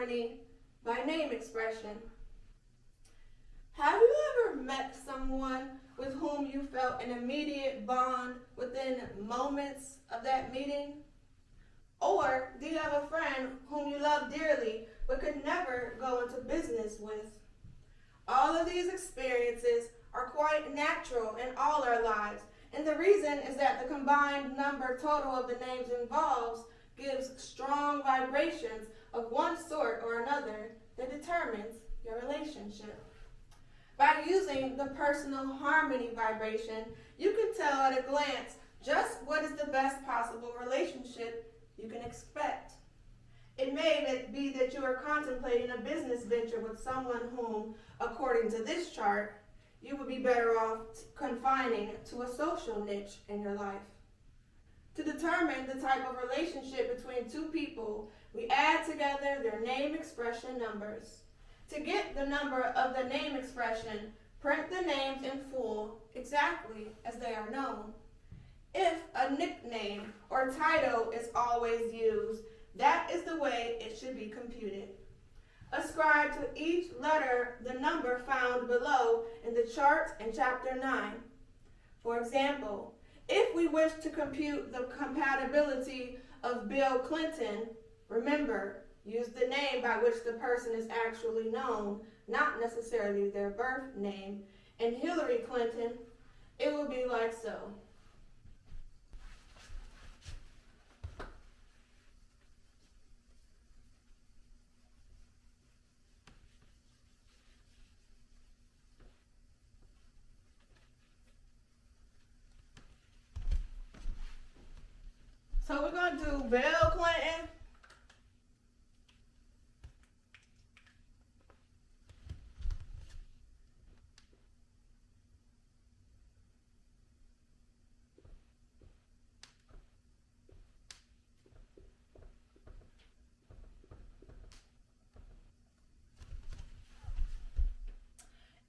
harmony by name expression. Have you ever met someone with whom you felt an immediate bond within moments of that meeting? Or do you have a friend whom you love dearly but could never go into business with? All of these experiences are quite natural in all our lives, and the reason is that the combined number total of the names involved gives strong vibrations of one sort or another that determines your relationship. By using the personal harmony vibration, you can tell at a glance just what is the best possible relationship you can expect. It may be that you are contemplating a business venture with someone whom, according to this chart, you would be better off confining to a social niche in your life. To determine the type of relationship between two people, we add together their name expression numbers. To get the number of the name expression, print the names in full exactly as they are known. If a nickname or title is always used, that is the way it should be computed. Ascribe to each letter the number found below in the chart in Chapter 9. For example, if we wish to compute the compatibility of Bill Clinton, remember, use the name by which the person is actually known, not necessarily their birth name. And Hillary Clinton, it will be like so. So we're going to do Bill Clinton.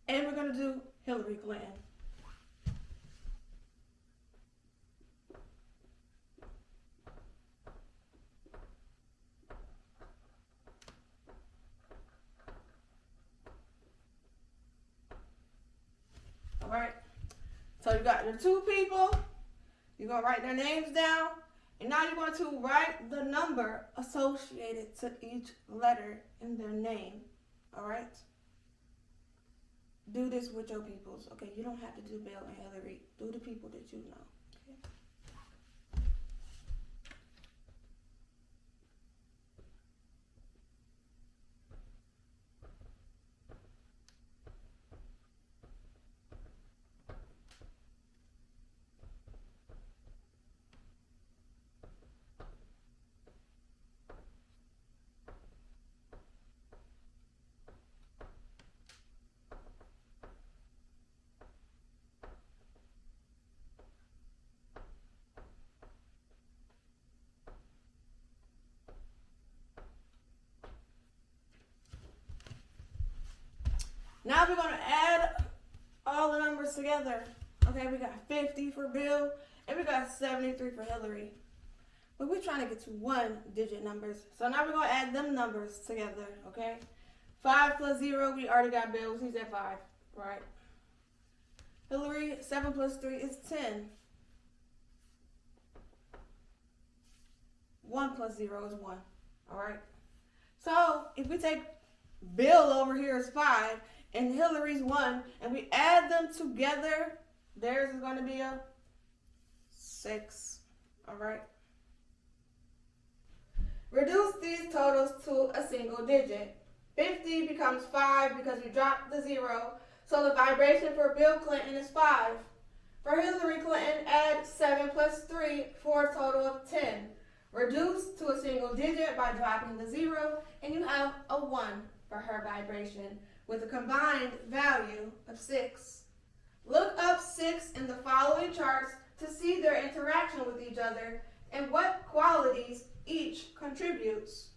And we're going to do Hillary Clinton. All right. So you got your two people. You're going to write their names down. And now you're going to write the number associated to each letter in their name. All right? Do this with your peoples. Okay, you don't have to do Bill and Hillary. Do the people that you know. Okay? Now we're going to add all the numbers together. Okay, we got 50 for Bill, and we got 73 for Hillary. But we're trying to get to one-digit numbers. So now we're going to add them numbers together, okay? 5 plus 0, we already got Bill. He's at 5, right? Hillary, 7 plus 3 is 10. 1 plus 0 is 1, all right? So if we take Bill over here is 5, and Hillary's 1, and we add them together, theirs is going to be a 6, all right? Reduce these totals to a single digit. 50 becomes 5 because we dropped the 0, so the vibration for Bill Clinton is 5. For Hillary Clinton, add 7 plus 3 for a total of 10. Reduce to a single digit by dropping the 0, and you have a 1 for her vibration, with a combined value of 6. Look up 6 in the following charts to see their interaction with each other and what qualities each contributes.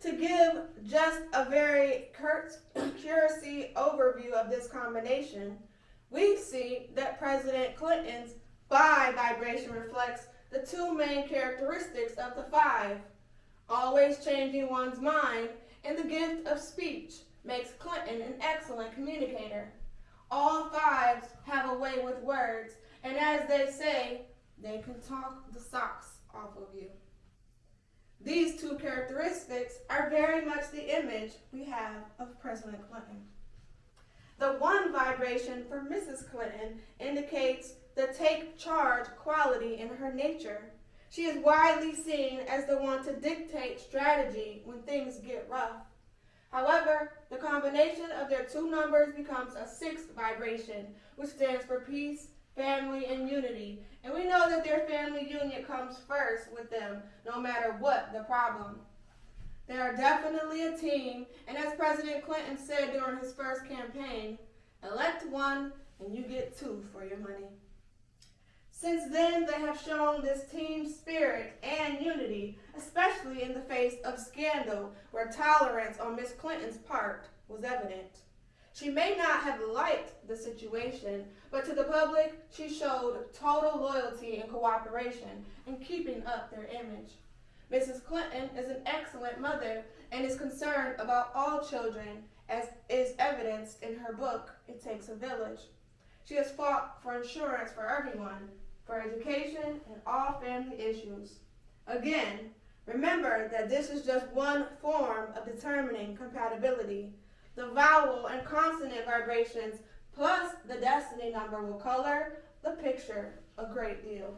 To give just a very cursory overview of this combination, we see that President Clinton's 5 vibration reflects the two main characteristics of the 5, always changing one's mind and the gift of speech makes Clinton an excellent communicator. All fives have a way with words, and as they say, they can talk the socks off of you. These two characteristics are very much the image we have of President Clinton. The one vibration for Mrs. Clinton indicates the take charge quality in her nature. She is widely seen as the one to dictate strategy when things get rough. However, the combination of their two numbers becomes a sixth vibration, which stands for peace, family, and unity. And we know that their family union comes first with them, no matter what the problem. They are definitely a team, and as President Clinton said during his first campaign, elect one and you get two for your money. Since then, they have shown this team spirit and unity, especially in the face of scandal, where tolerance on Miss Clinton's part was evident. She may not have liked the situation, but to the public, she showed total loyalty and cooperation in keeping up their image. Mrs. Clinton is an excellent mother and is concerned about all children, as is evidenced in her book, It Takes a Village. She has fought for insurance for everyone, for education, and all family issues. Again, remember that this is just one form of determining compatibility. The vowel and consonant vibrations plus the destiny number will color the picture a great deal.